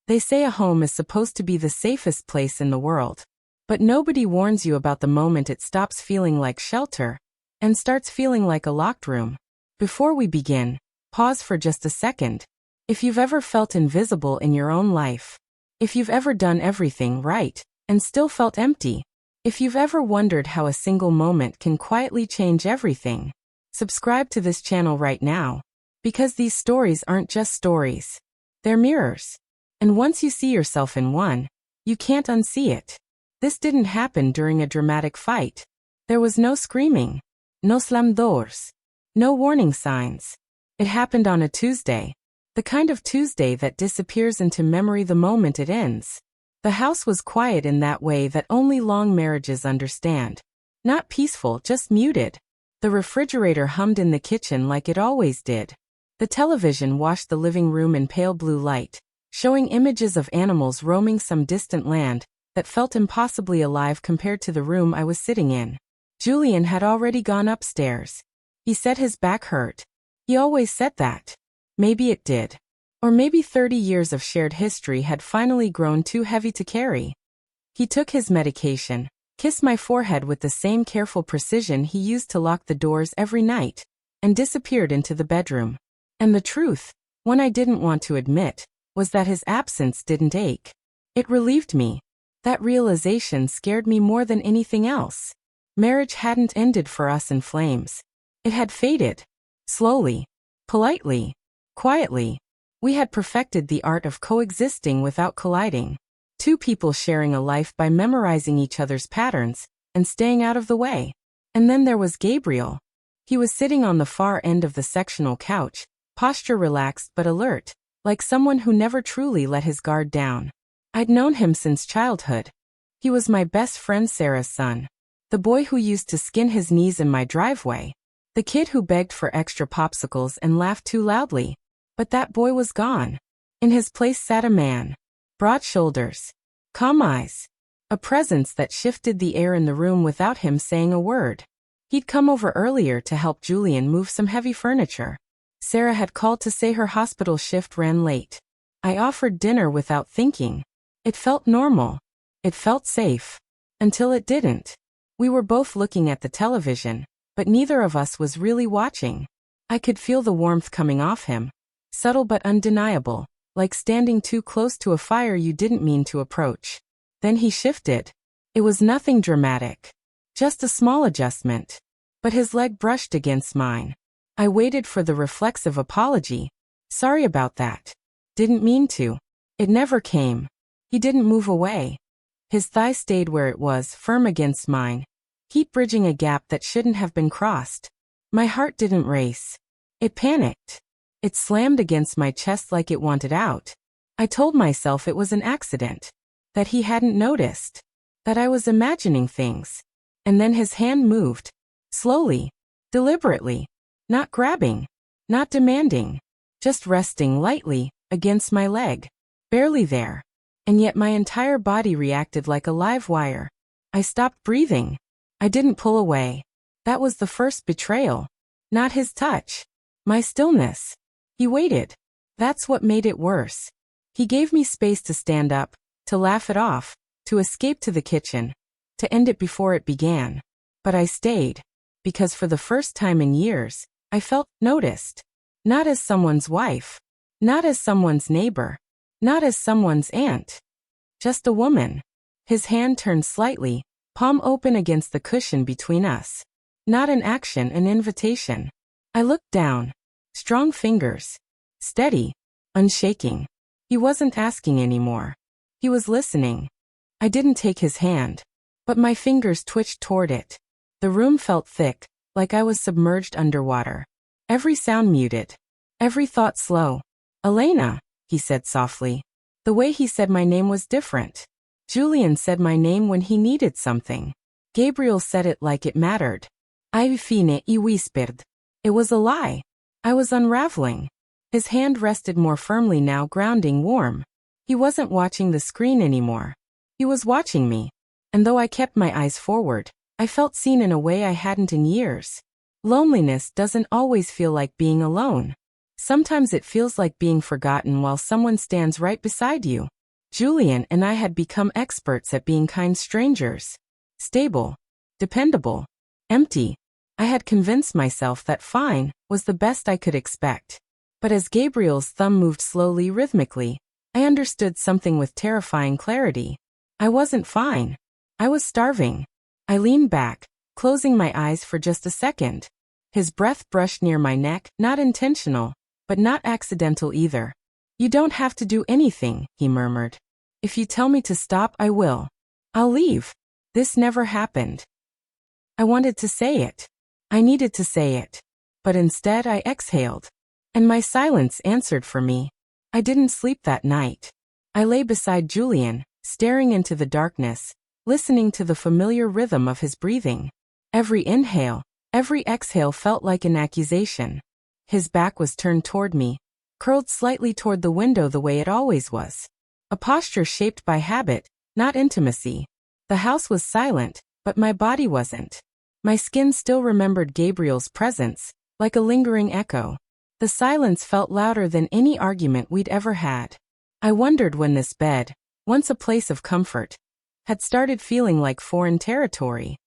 They say a home is supposed to be the safest place in the world. But nobody warns you about the moment it stops feeling like shelter and starts feeling like a locked room. Before we begin, pause for just a second. If you've ever felt invisible in your own life, if you've ever done everything right and still felt empty, if you've ever wondered how a single moment can quietly change everything, subscribe to this channel right now. Because these stories aren't just stories. They're mirrors. And once you see yourself in one, you can't unsee it. This didn't happen during a dramatic fight. There was no screaming, no slam doors, no warning signs. It happened on a Tuesday. The kind of Tuesday that disappears into memory the moment it ends. The house was quiet in that way that only long marriages understand. Not peaceful, just muted. The refrigerator hummed in the kitchen like it always did. The television washed the living room in pale blue light, showing images of animals roaming some distant land that felt impossibly alive compared to the room I was sitting in. Julian had already gone upstairs. He said his back hurt. He always said that. Maybe it did. Or maybe 30 years of shared history had finally grown too heavy to carry. He took his medication, kissed my forehead with the same careful precision he used to lock the doors every night, and disappeared into the bedroom. And the truth, one I didn't want to admit, was that his absence didn't ache. It relieved me. That realization scared me more than anything else. Marriage hadn't ended for us in flames. It had faded. Slowly. Politely. Quietly. We had perfected the art of coexisting without colliding. Two people sharing a life by memorizing each other's patterns and staying out of the way. And then there was Gabriel. He was sitting on the far end of the sectional couch, posture relaxed but alert, like someone who never truly let his guard down. I'd known him since childhood. He was my best friend Sarah's son. The boy who used to skin his knees in my driveway. The kid who begged for extra popsicles and laughed too loudly. But that boy was gone. In his place sat a man. Broad shoulders. Calm eyes. A presence that shifted the air in the room without him saying a word. He'd come over earlier to help Julian move some heavy furniture. Sarah had called to say her hospital shift ran late. I offered dinner without thinking. It felt normal. It felt safe. Until it didn't. We were both looking at the television, but neither of us was really watching. I could feel the warmth coming off him. Subtle but undeniable, like standing too close to a fire you didn't mean to approach. Then he shifted. It was nothing dramatic. Just a small adjustment. But his leg brushed against mine. I waited for the reflexive apology. Sorry about that. Didn't mean to. It never came. He didn't move away. His thigh stayed where it was, firm against mine. Heat bridging a gap that shouldn't have been crossed. My heart didn't race. It panicked. It slammed against my chest like it wanted out. I told myself it was an accident. That he hadn't noticed. That I was imagining things. And then his hand moved. Slowly. Deliberately. Not grabbing. Not demanding. Just resting lightly against my leg. Barely there. And yet my entire body reacted like a live wire. I stopped breathing. I didn't pull away. That was the first betrayal. Not his touch. My stillness. He waited. That's what made it worse. He gave me space to stand up, to laugh it off, to escape to the kitchen, to end it before it began. But I stayed. Because for the first time in years, I felt noticed. Not as someone's wife. Not as someone's neighbor. Not as someone's aunt. Just a woman. His hand turned slightly, palm open against the cushion between us. Not an action, an invitation. I looked down. Strong fingers. Steady. Unshaking. He wasn't asking anymore. He was listening. I didn't take his hand. But my fingers twitched toward it. The room felt thick, like I was submerged underwater. Every sound muted. Every thought slow. Elena, he said softly. The way he said my name was different. Julian said my name when he needed something. Gabriel said it like it mattered. Ai fine I whispered. It was a lie. I was unraveling. His hand rested more firmly now, grounding, warm. He wasn't watching the screen anymore. He was watching me. And though I kept my eyes forward, I felt seen in a way I hadn't in years. Loneliness doesn't always feel like being alone. Sometimes it feels like being forgotten while someone stands right beside you. Julian and I had become experts at being kind strangers. Stable. Dependable. Empty. I had convinced myself that fine was the best I could expect. But as Gabriel's thumb moved slowly, rhythmically, I understood something with terrifying clarity. I wasn't fine. I was starving. I leaned back, closing my eyes for just a second. His breath brushed near my neck, not intentional, but not accidental either. "You don't have to do anything," he murmured. "If you tell me to stop, I will. I'll leave." This never happened. I wanted to say it. I needed to say it. But instead I exhaled. And my silence answered for me. I didn't sleep that night. I lay beside Julian, staring into the darkness, listening to the familiar rhythm of his breathing. Every inhale, every exhale felt like an accusation. His back was turned toward me, curled slightly toward the window the way it always was. A posture shaped by habit, not intimacy. The house was silent, but my body wasn't. My skin still remembered Gabriel's presence, like a lingering echo. The silence felt louder than any argument we'd ever had. I wondered when this bed, once a place of comfort, had started feeling like foreign territory.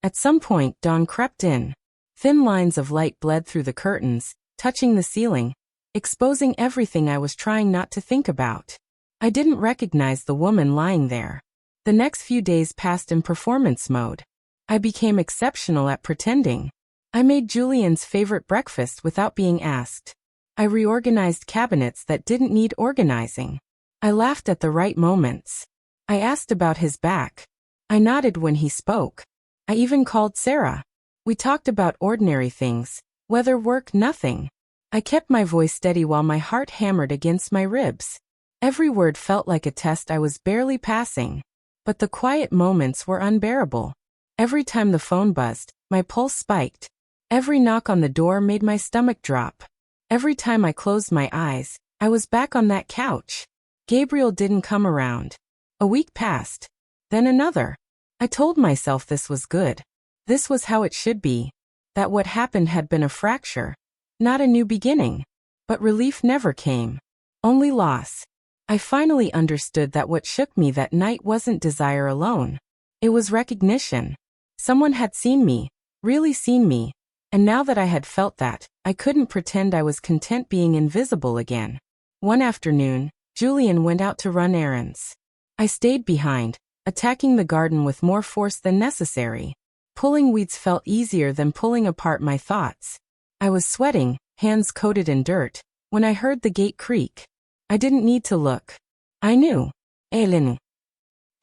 At some point, dawn crept in. Thin lines of light bled through the curtains, touching the ceiling, exposing everything I was trying not to think about. I didn't recognize the woman lying there. The next few days passed in performance mode. I became exceptional at pretending. I made Julian's favorite breakfast without being asked. I reorganized cabinets that didn't need organizing. I laughed at the right moments. I asked about his back. I nodded when he spoke. I even called Sarah. We talked about ordinary things, weather, work, nothing. I kept my voice steady while my heart hammered against my ribs. Every word felt like a test I was barely passing. But the quiet moments were unbearable. Every time the phone buzzed, my pulse spiked. Every knock on the door made my stomach drop. Every time I closed my eyes, I was back on that couch. Gabriel didn't come around. A week passed. Then another. I told myself this was good. This was how it should be. That what happened had been a fracture. Not a new beginning. But relief never came. Only loss. I finally understood that what shook me that night wasn't desire alone. It was recognition. Someone had seen me, really seen me, and now that I had felt that, I couldn't pretend I was content being invisible again. One afternoon, Julian went out to run errands. I stayed behind, attacking the garden with more force than necessary. Pulling weeds felt easier than pulling apart my thoughts. I was sweating, hands coated in dirt, when I heard the gate creak. I didn't need to look. I knew. Elenu.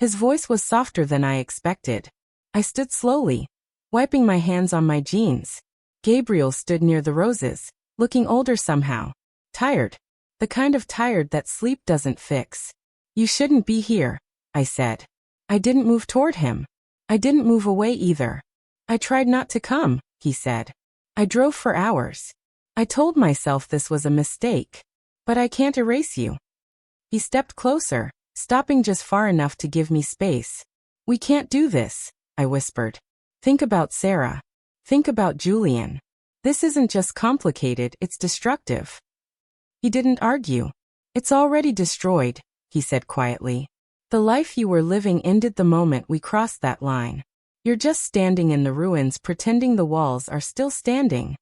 His voice was softer than I expected. I stood slowly, wiping my hands on my jeans. Gabriel stood near the roses, looking older somehow. Tired. The kind of tired that sleep doesn't fix. "You shouldn't be here," I said. I didn't move toward him. I didn't move away either. "I tried not to come," he said. "I drove for hours. I told myself this was a mistake. But I can't erase you." He stepped closer, stopping just far enough to give me space. "We can't do this," I whispered. "Think about Sarah. Think about Julian. This isn't just complicated, it's destructive." He didn't argue. "It's already destroyed," he said quietly. "The life you were living ended the moment we crossed that line. You're just standing in the ruins pretending the walls are still standing."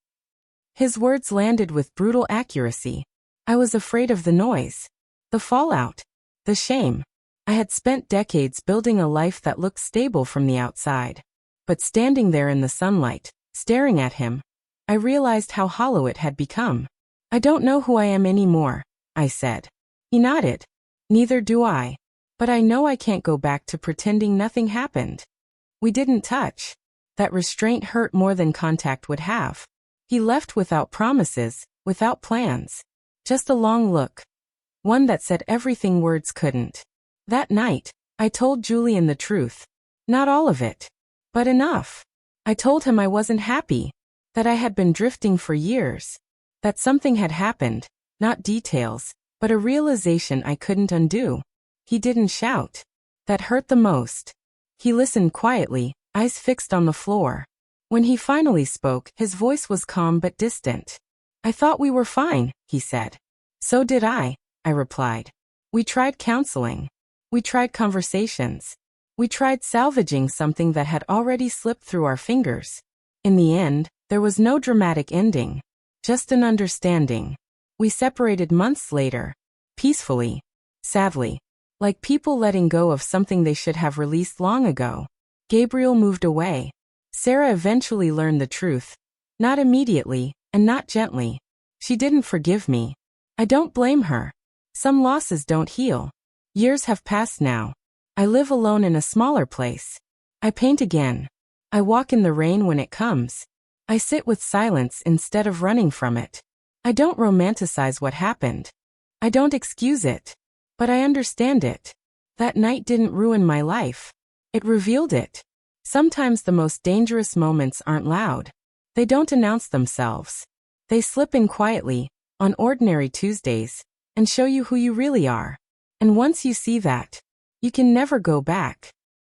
His words landed with brutal accuracy. I was afraid of the noise. The fallout. The shame. I had spent decades building a life that looked stable from the outside. But standing there in the sunlight, staring at him, I realized how hollow it had become. "I don't know who I am anymore," I said. He nodded. "Neither do I. But I know I can't go back to pretending nothing happened." We didn't touch. That restraint hurt more than contact would have. He left without promises, without plans. Just a long look. One that said everything words couldn't. That night, I told Julian the truth. Not all of it. But enough. I told him I wasn't happy. That I had been drifting for years. That something had happened, not details, but a realization I couldn't undo. He didn't shout. That hurt the most. He listened quietly, eyes fixed on the floor. When he finally spoke, his voice was calm but distant. I thought we were fine, he said. So did I replied. We tried counseling. We tried conversations. We tried salvaging something that had already slipped through our fingers. In the end, there was no dramatic ending, just an understanding. We separated months later, peacefully, sadly, like people letting go of something they should have released long ago. Gabriel moved away. Sarah eventually learned the truth. Not immediately, and not gently. She didn't forgive me. I don't blame her. Some losses don't heal. Years have passed now. I live alone in a smaller place. I paint again. I walk in the rain when it comes. I sit with silence instead of running from it. I don't romanticize what happened. I don't excuse it. But I understand it. That night didn't ruin my life. It revealed it. Sometimes the most dangerous moments aren't loud. They don't announce themselves. They slip in quietly, on ordinary Tuesdays, and show you who you really are. And once you see that, you can never go back.